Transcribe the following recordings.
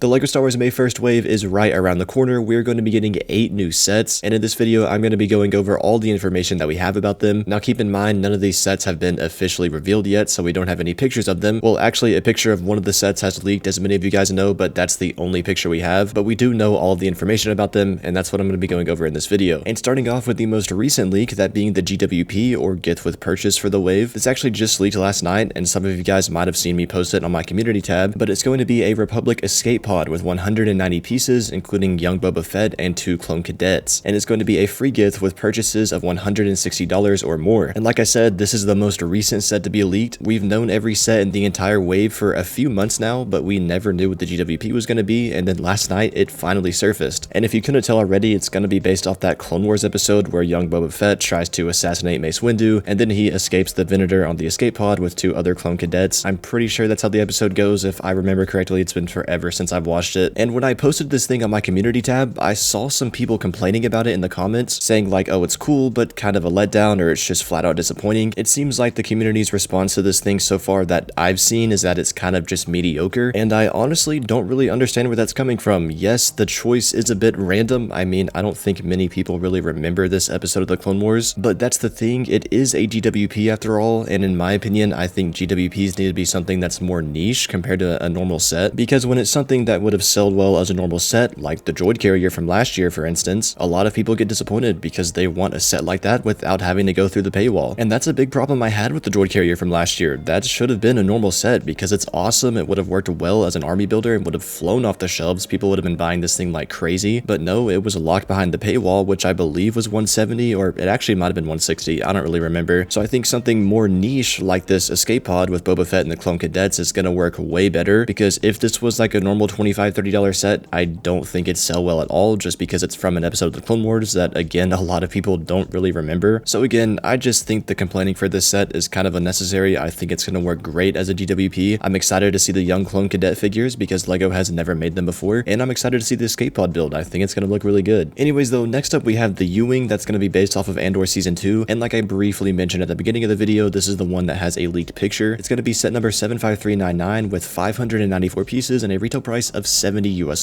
The LEGO Star Wars May 1st wave is right around the corner. We're going to be getting 8 new sets, and in this video, I'm going to be going over all the information that we have about them. Now keep in mind, none of these sets have been officially revealed yet, so we don't have any pictures of them. Well, actually, a picture of one of the sets has leaked, as many of you guys know, but that's the only picture we have. But we do know all of the information about them, and that's what I'm going to be going over in this video. And starting off with the most recent leak, that being the GWP, or Gift with Purchase for the wave. This actually just leaked last night, and some of you guys might have seen me post it on my community tab, but it's going to be a Republic escape pod with 190 pieces, including young Boba Fett and 2 clone cadets, and it's going to be a free gift with purchases of $160 or more. And like I said, this is the most recent set to be leaked. We've known every set in the entire wave for a few months now, but we never knew what the GWP was going to be, and then last night it finally surfaced. And if you couldn't tell already, it's going to be based off that Clone Wars episode where young Boba Fett tries to assassinate Mace Windu, and then he escapes the Venator on the escape pod with 2 other clone cadets. I'm pretty sure that's how the episode goes, if I remember correctly. It's been forever since I've watched it. And when I posted this thing on my community tab, I saw some people complaining about it in the comments, saying like, oh, it's cool, but kind of a letdown, or it's just flat out disappointing. It seems like the community's response to this thing so far that I've seen is that it's kind of just mediocre, and I honestly don't really understand where that's coming from. Yes, the choice is a bit random. I mean, I don't think many people really remember this episode of the Clone Wars, but that's the thing, it is a GWP after all, and in my opinion, I think GWPs need to be something that's more niche compared to a normal set, because when it's something that would have sold well as a normal set, like the droid carrier from last year for instance, a lot of people get disappointed because they want a set like that without having to go through the paywall. And that's a big problem I had with the droid carrier from last year. That should have been a normal set because it's awesome, it would have worked well as an army builder, it would have flown off the shelves, people would have been buying this thing like crazy. But no, it was locked behind the paywall, which I believe was 170, or it actually might have been 160, I don't really remember. So I think something more niche like this escape pod with Boba Fett and the clone cadets is gonna work way better, because if this was like a normal $25-$30 set, I don't think it'd sell well at all, just because it's from an episode of the Clone Wars that, again, a lot of people don't really remember. So again, I just think the complaining for this set is kind of unnecessary. I think it's going to work great as a GWP. I'm excited to see the young clone cadet figures because LEGO has never made them before, and I'm excited to see the escape pod build. I think it's going to look really good. Anyways though, next up we have the U-Wing that's going to be based off of Andor Season 2, and like I briefly mentioned at the beginning of the video, this is the one that has a leaked picture. It's going to be set number 75399 with 594 pieces and a retail price of $70 US.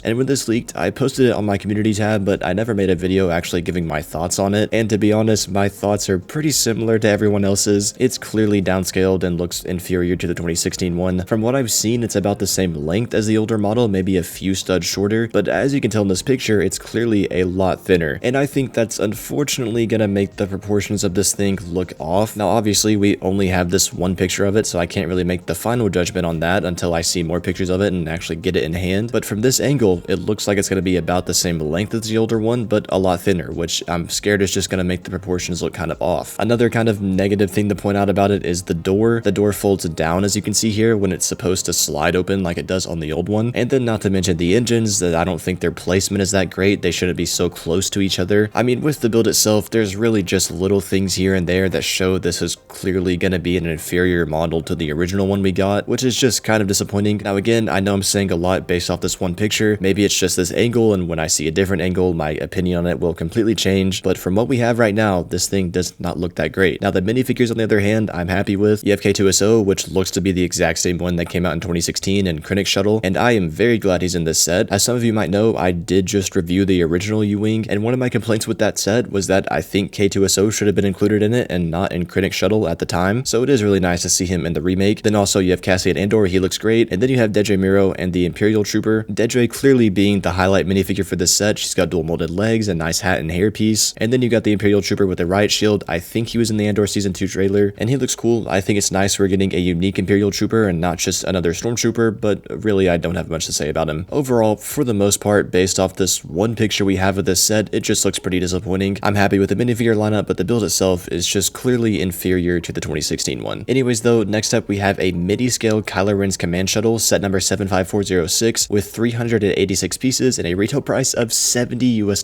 And when this leaked, I posted it on my community tab, but I never made a video actually giving my thoughts on it, and to be honest, my thoughts are pretty similar to everyone else's. It's clearly downscaled and looks inferior to the 2016 one. From what I've seen, it's about the same length as the older model, maybe a few studs shorter, but as you can tell in this picture, it's clearly a lot thinner, and I think that's unfortunately gonna make the proportions of this thing look off. Now obviously we only have this one picture of it, so I can't really make the final judgment on that until I see more pictures of it and actually get it in hand, but from this angle, it looks like it's going to be about the same length as the older one, but a lot thinner, which I'm scared is just going to make the proportions look kind of off. Another kind of negative thing to point out about it is the door. The door folds down, as you can see here, when it's supposed to slide open like it does on the old one. And then not to mention the engines, that I don't think their placement is that great. They shouldn't be so close to each other. I mean, with the build itself, there's really just little things here and there that show this is clearly going to be an inferior model to the original one we got, which is just kind of disappointing. Now again, I know I'm saying a lot based off this one picture. Maybe it's just this angle, and when I see a different angle, my opinion on it will completely change, but from what we have right now, this thing does not look that great. Now the minifigures on the other hand, I'm happy with. You have K2SO, which looks to be the exact same one that came out in 2016, and Krennic Shuttle, and I am very glad he's in this set. As some of you might know, I did just review the original U-Wing, and one of my complaints with that set was that I think K2SO should have been included in it and not in Krennic Shuttle at the time, so it is really nice to see him in the remake. Then also you have Cassian Andor, he looks great, and then you have Dedre Miro and the Imperial Trooper. Dedre clearly being the highlight minifigure for this set. She's got dual molded legs, a nice hat and hairpiece, and then you got the Imperial Trooper with the riot shield. I think he was in the Andor Season 2 trailer, and he looks cool. I think it's nice we're getting a unique Imperial Trooper and not just another Stormtrooper, but really I don't have much to say about him. Overall, for the most part, based off this one picture we have of this set, it just looks pretty disappointing. I'm happy with the minifigure lineup, but the build itself is just clearly inferior to the 2016 one. Anyways though, next up we have a Midi scale Kylo Ren's command shuttle, set number 75406, with 386 pieces and a retail price of $70 US.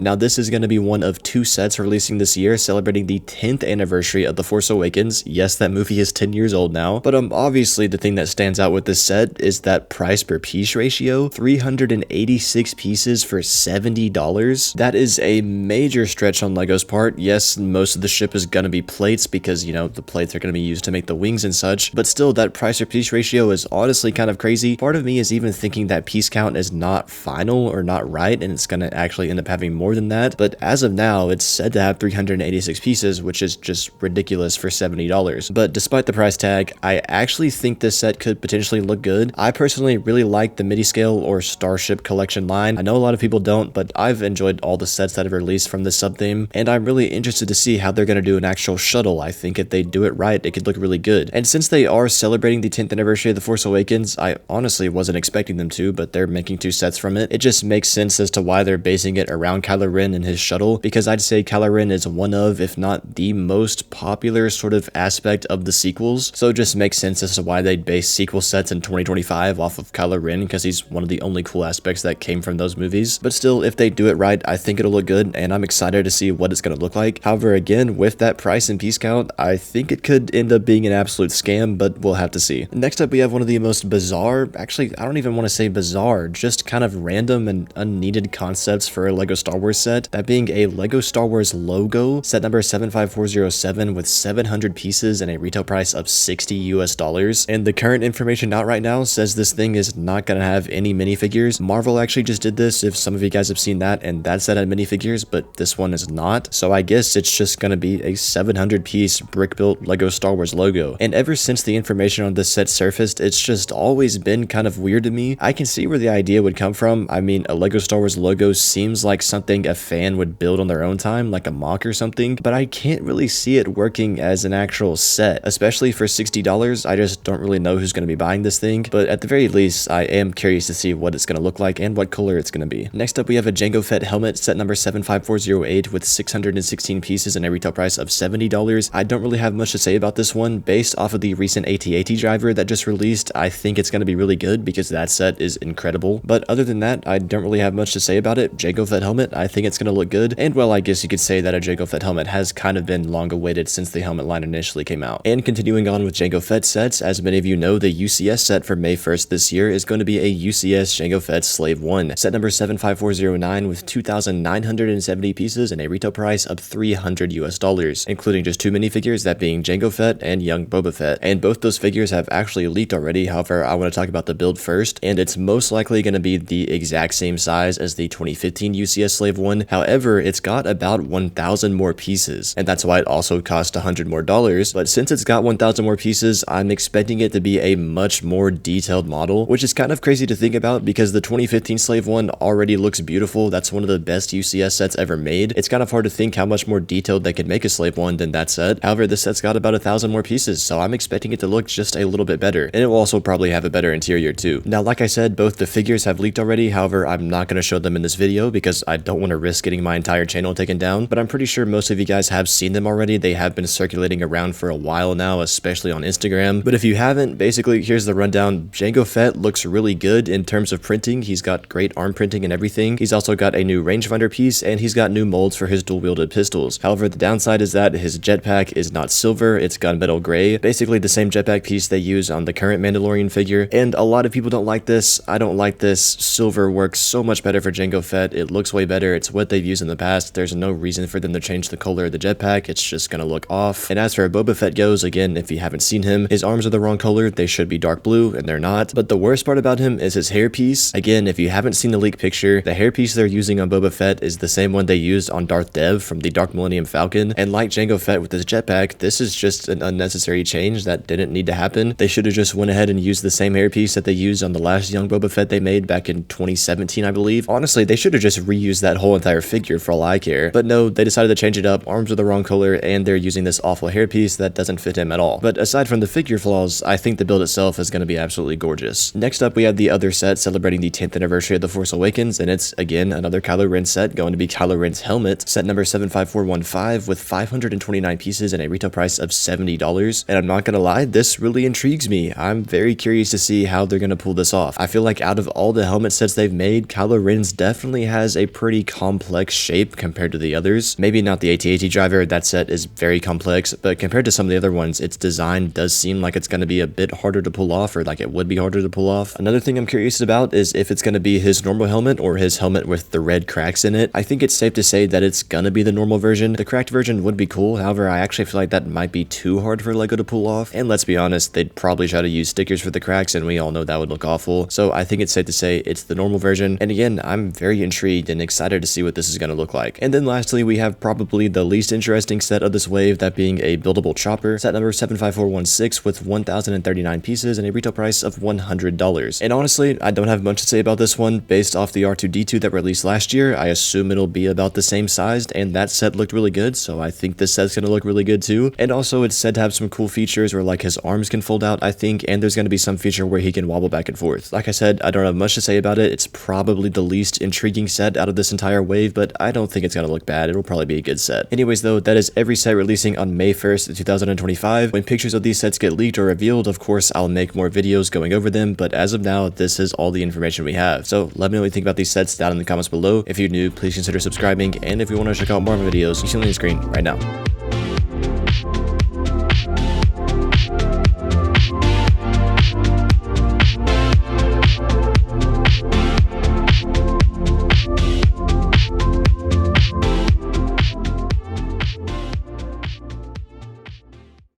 Now this is going to be one of 2 sets releasing this year, celebrating the 10th anniversary of The Force Awakens. Yes, that movie is 10 years old now, but obviously the thing that stands out with this set is that price per piece ratio. 386 pieces for $70. That is a major stretch on LEGO's part. Yes, most of the ship is going to be plates because, you know, the plates are going to be used to make the wings and such, but still that price per piece ratio is honestly kind of crazy. Part of me is is even thinking that piece count is not final or not right, and it's gonna actually end up having more than that. But as of now, it's said to have 386 pieces, which is just ridiculous for $70. But despite the price tag, I actually think this set could potentially look good. I personally really like the Midi scale or Starship collection line. I know a lot of people don't, but I've enjoyed all the sets that have released from this sub-theme, and I'm really interested to see how they're gonna do an actual shuttle. I think if they do it right, it could look really good. And since they are celebrating the 10th anniversary of The Force Awakens, I honestly wasn't expecting them to, but they're making 2 sets from it. It just makes sense as to why they're basing it around Kylo Ren and his shuttle, because I'd say Kylo Ren is one of, if not the most popular sort of aspect of the sequels. So it just makes sense as to why they'd base sequel sets in 2025 off of Kylo Ren, because he's one of the only cool aspects that came from those movies. But still, if they do it right, I think it'll look good, and I'm excited to see what it's going to look like. However, again, with that price and piece count, I think it could end up being an absolute scam, but we'll have to see. Next up, we have one of the most bizarre, actually, I don't even want to say bizarre, just kind of random and unneeded concepts for a LEGO Star Wars set, that being a LEGO Star Wars logo, set number 75407 with 700 pieces and a retail price of $60 US. And the current information out right now says this thing is not going to have any minifigures. Marvel actually just did this, if some of you guys have seen that, and that set had minifigures, but this one is not. So I guess it's just going to be a 700 piece brick built LEGO Star Wars logo. And ever since the information on this set surfaced, it's just always been kind of weird to me. I can see where the idea would come from. I mean, a LEGO Star Wars logo seems like something a fan would build on their own time, like a mock or something, but I can't really see it working as an actual set, especially for $60. I just don't really know who's going to be buying this thing, but at the very least, I am curious to see what it's going to look like and what color it's going to be. Next up, we have a Jango Fett helmet, set number 75408 with 616 pieces and a retail price of $70. I don't really have much to say about this one. Based off of the recent AT-AT driver that just released, I think it's going to be really good because that set is incredible. But other than that, I don't really have much to say about it. Jango Fett helmet, I think it's going to look good. And well, I guess you could say that a Jango Fett helmet has kind of been long awaited since the helmet line initially came out. And continuing on with Jango Fett sets, as many of you know, the UCS set for May 1st this year is going to be a UCS Jango Fett Slave 1, set number 75409 with 2,970 pieces and a retail price of $300 US, including just 2 minifigures, that being Jango Fett and young Boba Fett. And both those figures have actually leaked already. However, I want to talk about the build first, and it's most likely going to be the exact same size as the 2015 UCS Slave 1. However, it's got about 1,000 more pieces, and that's why it also cost $100 more. But since it's got 1,000 more pieces, I'm expecting it to be a much more detailed model, which is kind of crazy to think about because the 2015 Slave 1 already looks beautiful. That's one of the best UCS sets ever made. It's kind of hard to think how much more detailed they could make a Slave 1 than that set. However, this set's got about 1,000 more pieces, so I'm expecting it to look just a little bit better, and it will also probably have a better interior too. Now, like I said, both the figures have leaked already. However, I'm not going to show them in this video because I don't want to risk getting my entire channel taken down, but I'm pretty sure most of you guys have seen them already. They have been circulating around for a while now, especially on Instagram. But if you haven't, basically, here's the rundown. Jango Fett looks really good in terms of printing. He's got great arm printing and everything. He's also got a new rangefinder piece, and he's got new molds for his dual-wielded pistols. However, the downside is that his jetpack is not silver, it's gunmetal gray, basically the same jetpack piece they use on the current Mandalorian figure, and a lot of people don't like this. I don't like this. Silver works so much better for Jango Fett. It looks way better. It's what they've used in the past. There's no reason for them to change the color of the jetpack. It's just gonna look off. And as for Boba Fett goes, again, if you haven't seen him, his arms are the wrong color. They should be dark blue, and they're not. But the worst part about him is his hairpiece. Again, if you haven't seen the leak picture, the hairpiece they're using on Boba Fett is the same one they used on Darth Dev from the Dark Millennium Falcon. And like Jango Fett with his jetpack, this is just an unnecessary change that didn't need to happen. They should have just went ahead and used the same hairpiece that they used on the last young Boba Fett they made back in 2017, I believe. Honestly, they should have just reused that whole entire figure for all I care. But no, they decided to change it up. Arms are the wrong color, and they're using this awful hairpiece that doesn't fit him at all. But aside from the figure flaws, I think the build itself is going to be absolutely gorgeous. Next up, we have the other set celebrating the 10th anniversary of The Force Awakens, and it's, again, another Kylo Ren set, going to be Kylo Ren's helmet, set number 75415 with 529 pieces and a retail price of $70. And I'm not gonna lie, this really intrigues me. I'm very curious to see how they're gonna pull this off. I feel like out of all the helmet sets they've made, Kylo Ren's definitely has a pretty complex shape compared to the others. Maybe not the AT-AT driver, that set is very complex, but compared to some of the other ones, its design does seem like it's gonna be a bit harder to pull off, or like it would be harder to pull off. Another thing I'm curious about is if it's gonna be his normal helmet or his helmet with the red cracks in it. I think it's safe to say that it's gonna be the normal version. The cracked version would be cool, however, I actually feel like that might be too hard for LEGO to pull off, and let's be honest, they'd probably try to use stickers for the cracks, and we all know that would look look awful. So I think it's safe to say it's the normal version. And again, I'm very intrigued and excited to see what this is going to look like. And then lastly, we have probably the least interesting set of this wave, that being a Buildable Chopper, set number 75416 with 1,039 pieces and a retail price of $100. And honestly, I don't have much to say about this one. Based off the R2-D2 that released last year, I assume it'll be about the same sized, and that set looked really good, so I think this set's gonna look really good too. And also, it's said to have some cool features where like his arms can fold out, I think, and there's gonna be some feature where he can wobble back and forth. Like I said, I don't have much to say about it. It's probably the least intriguing set out of this entire wave, but I don't think it's gonna look bad. It'll probably be a good set. Anyways though, that is every set releasing on May 1st, 2025. When pictures of these sets get leaked or revealed, of course, I'll make more videos going over them, but as of now, this is all the information we have. So let me know what you think about these sets down in the comments below. If you're new, please consider subscribing, and if you want to check out more of my videos, you see on the screen right now.